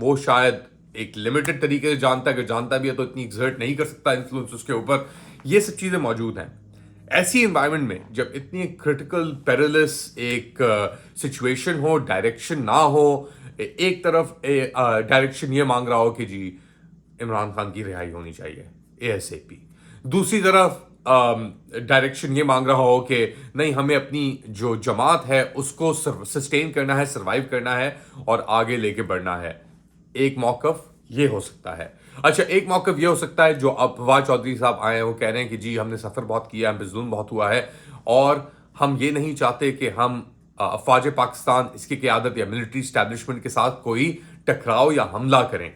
وہ شاید ایک لمیٹڈ طریقے سے جانتا ہے، اگر جانتا بھی ہے تو اتنی ایگزرٹ نہیں کر سکتا انفلوئنس اس کے اوپر. یہ سب چیزیں موجود ہیں. ایسی انوائرمنٹ میں جب اتنی کرٹیکل پیرلس ایک سچویشن ہو، ڈائریکشن نہ ہو، ایک طرف ڈائریکشن یہ مانگ رہا ہو کہ جی عمران خان کی رہائی ہونی چاہیے ASAP، دوسری طرف ڈائریکشن یہ مانگ رہا ہو کہ نہیں، ہمیں اپنی جو جماعت ہے اس کو سسٹین کرنا ہے، سروائیو کرنا ہے اور آگے لے کے بڑھنا ہے. ایک موقف یہ ہو سکتا ہے. اچھا، ایک موقف یہ ہو سکتا ہے جو اب فواد چودھری صاحب آئے ہیں، وہ کہہ رہے ہیں کہ جی ہم نے سفر بہت کیا، ہم پہ ظلم بہت ہوا ہے اور ہم یہ نہیں چاہتے کہ ہم افواج پاکستان، اس کی قیادت یا ملٹری اسٹیبلشمنٹ کے ساتھ کوئی ٹکراؤ یا حملہ کریں.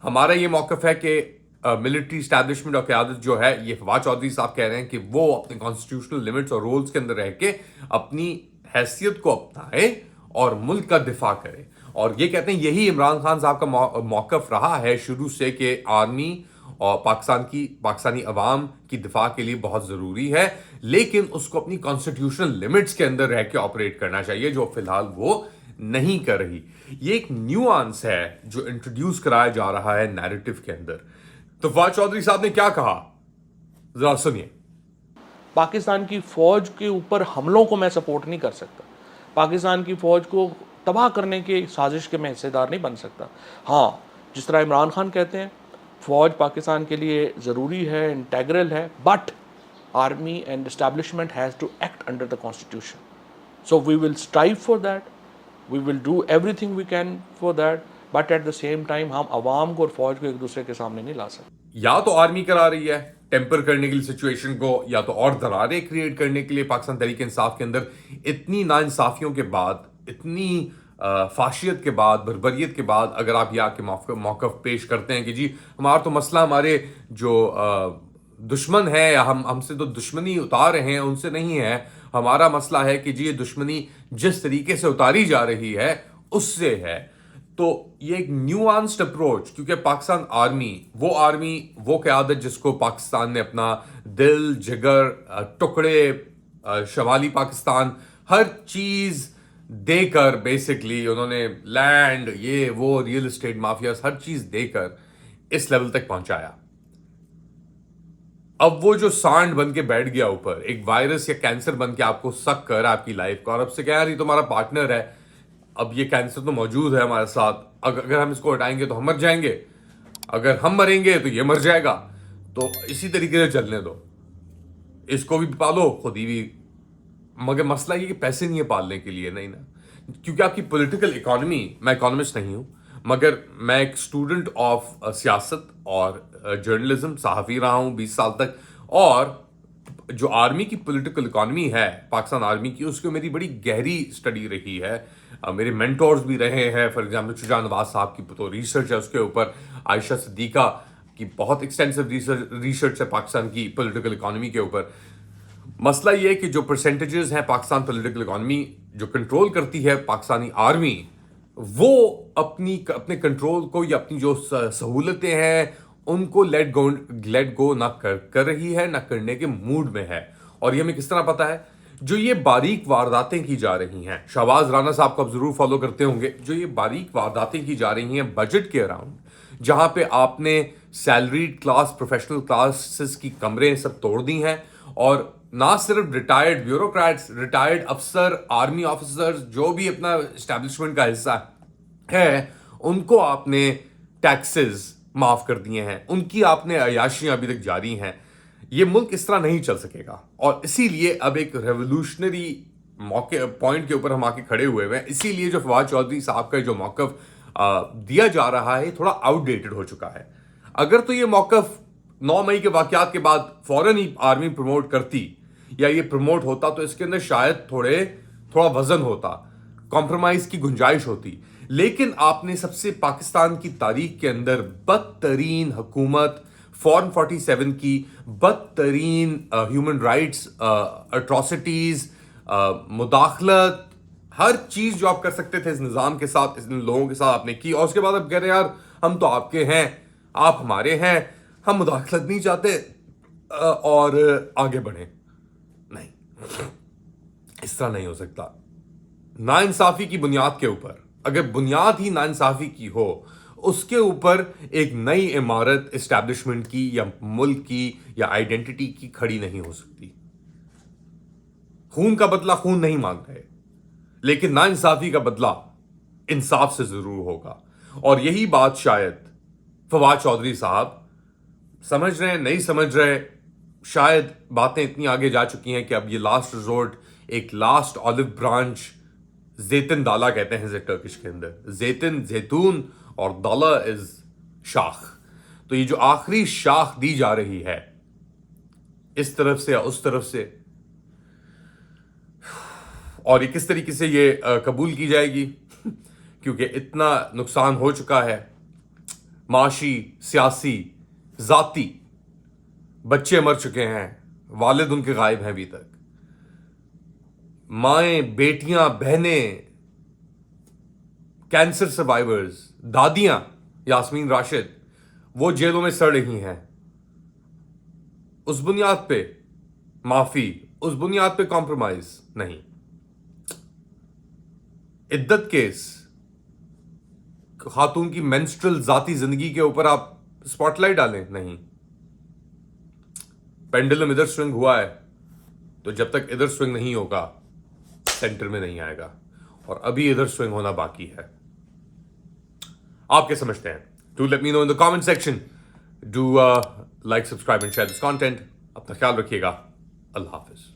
ہمارا یہ موقف ہے کہ ملٹری اسٹیبلشمنٹ اور قیادت جو ہے، یہ فواد چودھری صاحب کہہ رہے ہیں کہ وہ اپنے کانسٹیٹیوشنل لمٹس اور رولز کے اندر رہ کے اپنی حیثیت کو اپنائے اور ملک کا دفاع کرے. اور یہ کہتے ہیں یہی عمران خان صاحب کا موقف رہا ہے شروع سے کہ آرمی اور پاکستانی عوام کی دفاع کے لیے بہت ضروری ہے، لیکن اس کو اپنی کانسٹیٹیوشنل لمٹس کے اندر رہ کے آپریٹ کرنا چاہیے، جو فی الحال وہ نہیں کر رہی. یہ ایک نیوانس ہے جو انٹروڈیوس کرایا جا رہا ہے نیریٹو کے اندر. تو فواد چودھری صاحب نے کیا کہا، ذرا سنیے. پاکستان کی فوج کے اوپر حملوں کو میں سپورٹ نہیں کر سکتا. پاکستان کی فوج کو تباہ کرنے کی سازش کے میں حصے دار نہیں بن سکتا. ہاں، جس طرح عمران خان کہتے ہیں فوج پاکستان کے لیے ضروری ہے، انٹیگرل ہے، but army and establishment has to act under the constitution. So we will strive for that, we will do everything we can for that, but at the same time ہم عوام کو اور فوج کو ایک دوسرے کے سامنے نہیں لا سکتے. یا تو آرمی کرا رہی ہے ٹیمپر کرنے کے لیے سچویشن کو، یا تو اور دراریں کریٹ کرنے کے لیے پاکستان تحریک انصاف کے اندر. اتنی ناانصافیوں کے بعد، اتنی فاشیت کے بعد، بربریت کے بعد، اگر آپ یہ کے موقف پیش کرتے ہیں کہ جی ہمارا تو مسئلہ ہمارے جو دشمن ہے یا ہم سے تو دشمنی اتار رہے ہیں ان سے نہیں ہے، ہمارا مسئلہ ہے کہ جی یہ دشمنی جس طریقے سے اتاری جا رہی ہے اس سے ہے. تو یہ ایک نیوانسڈ اپروچ، کیونکہ پاکستان آرمی وہ قیادت جس کو پاکستان نے اپنا دل، جگر، ٹکڑے، شمالی پاکستان، ہر چیز دے کر، بیسکلی انہوں نے لینڈ، یہ وہ ریئل اسٹیٹ مافیاز، ہر چیز دے کر اس لیول تک پہنچایا. اب وہ جو سانڈ بن کے بیٹھ گیا اوپر، ایک وائرس یا کینسر بن کے آپ کو سک کر آپ کی لائف کو، اور اب سے کہہ رہی تمہارا پارٹنر ہے، اب یہ کینسر تو موجود ہے ہمارے ساتھ، اگر ہم اس کو ہٹائیں گے تو ہم مر جائیں گے، اگر ہم مریں گے تو یہ مر جائے گا، تو اسی طریقے سے چلنے دو، اس کو بھی پالو خود ہی بھی. مگر مسئلہ یہ کہ پیسے نہیں ہے پالنے کے لیے، نہیں نا، کیونکہ آپ کی پولیٹیکل اکانومی، میں اکانومسٹ نہیں ہوں مگر میں ایک اسٹوڈنٹ آف سیاست اور جرنلزم، صحافی رہا ہوں 20 سال تک، اور جو آرمی کی پولیٹیکل اکانومی ہے پاکستان آرمی کی، اس کی میری بڑی گہری اسٹڈی رہی ہے. میرے مینٹورز بھی رہے ہیں، فار ایگزامپل شجاع نواز صاحب کی تو ریسرچ ہے اس کے اوپر، عائشہ صدیقہ کی بہت ایکسٹینسو ریسرچ ہے پاکستان کی پولیٹیکل اکانومی کے اوپر. مسئلہ یہ ہے کہ جو پرسنٹیجز ہیں پاکستان پولیٹیکل اکانومی جو کنٹرول کرتی ہے پاکستانی آرمی، وہ اپنے کنٹرول کو یا اپنی جو سہولتیں ہیں ان کو لیٹ گو نہ کر رہی ہے، نہ کرنے کے موڈ میں ہے. اور یہ ہمیں کس طرح پتا ہے؟ جو یہ باریک وارداتیں کی جا رہی ہیں، شہباز رانا صاحب کو آپ ضرور فالو کرتے ہوں گے، جو یہ باریک وارداتیں کی جا رہی ہیں بجٹ کے اراؤنڈ، جہاں پہ آپ نے سیلریڈ کلاس، پروفیشنل کلاسز کی کمریں سب توڑ دی ہیں، اور نہ صرف ریٹائرڈ بیوروکریٹس، ریٹائرڈ افسر، آرمی آفیسرز جو بھی اپنا اسٹیبلشمنٹ کا حصہ ہے، ان کو آپ نے ٹیکسز معاف کر دیے ہیں، ان کی آپ نے عیاشیاں ابھی تک جاری ہیں. یہ ملک اس طرح نہیں چل سکے گا، اور اسی لیے اب ایک ریولوشنری پوائنٹ کے اوپر ہم آ کے کھڑے ہوئے ہیں. اسی لیے جو فواد چودھری صاحب کا جو موقف دیا جا رہا ہے تھوڑا آؤٹ ڈیٹڈ ہو چکا ہے. اگر تو یہ موقف 9 مئی کے واقعات کے بعد فوراً ہی آرمی پروموٹ کرتی یا یہ پروموٹ ہوتا تو اس کے اندر شاید تھوڑا وزن ہوتا، کمپرومائز کی گنجائش ہوتی. لیکن آپ نے سب سے پاکستان کی تاریخ کے اندر بدترین حکومت، فارم 47 کی بدترین ہیومن رائٹس اٹراسٹیز، مداخلت، ہر چیز جو آپ کر سکتے تھے اس نظام کے ساتھ، ان لوگوں کے ساتھ آپ نے کی. اور اس کے بعد آپ کہہ رہے ہیں یار ہم تو آپ کے ہیں، آپ ہمارے ہیں، ہم مداخلت نہیں چاہتے اور آگے بڑھیں. نہیں، اس طرح نہیں ہو سکتا. ناانصافی کی بنیاد کے اوپر اگر بنیاد ہی ناانصافی کی ہو اس کے اوپر ایک نئی عمارت اسٹیبلشمنٹ کی یا ملک کی یا آئیڈینٹی کی کھڑی نہیں ہو سکتی. خون کا بدلہ خون نہیں مانگ رہے, لیکن ناانصافی کا بدلہ انصاف سے ضرور ہوگا. اور یہی بات شاید فواد چودھری صاحب سمجھ رہے ہیں, نہیں سمجھ رہے, شاید باتیں اتنی آگے جا چکی ہیں کہ اب یہ لاسٹ ریزورٹ, ایک لاسٹ آلیو برانچ, زیتن دالا کہتے ہیں ٹرکش کے اندر, زیتن زیتون اور دالا از شاخ. تو یہ جو آخری شاخ دی جا رہی ہے اس طرف سے یا اس طرف سے, اور یہ کس طریقے سے یہ قبول کی جائے گی کیونکہ اتنا نقصان ہو چکا ہے, معاشی, سیاسی, ذاتی, بچے مر چکے ہیں, والد ان کے غائب ہیں ابھی تک, مائیں, بیٹیاں, بہنیں, کینسر سروائیورز, دادیاں, یاسمین راشد وہ جیلوں میں سڑ رہی ہیں. اس بنیاد پہ معافی, اس بنیاد پہ کمپرومائز نہیں. عدت کیس, خاتون کی مینسٹرل ذاتی زندگی کے اوپر آپ اسپاٹ لائٹ ڈالیں, نہیں. پینڈلم ادھر سوئنگ ہوا ہے تو جب تک ادھر سوئنگ نہیں ہوگا سینٹر میں نہیں آئے گا, اور ابھی ادھر سوئنگ ہونا باقی ہے. آپ کیا سمجھتے ہیں؟ Do let me know in the comment section. Do like, subscribe and share this content. اپنا خیال رکھیے گا. اللہ حافظ.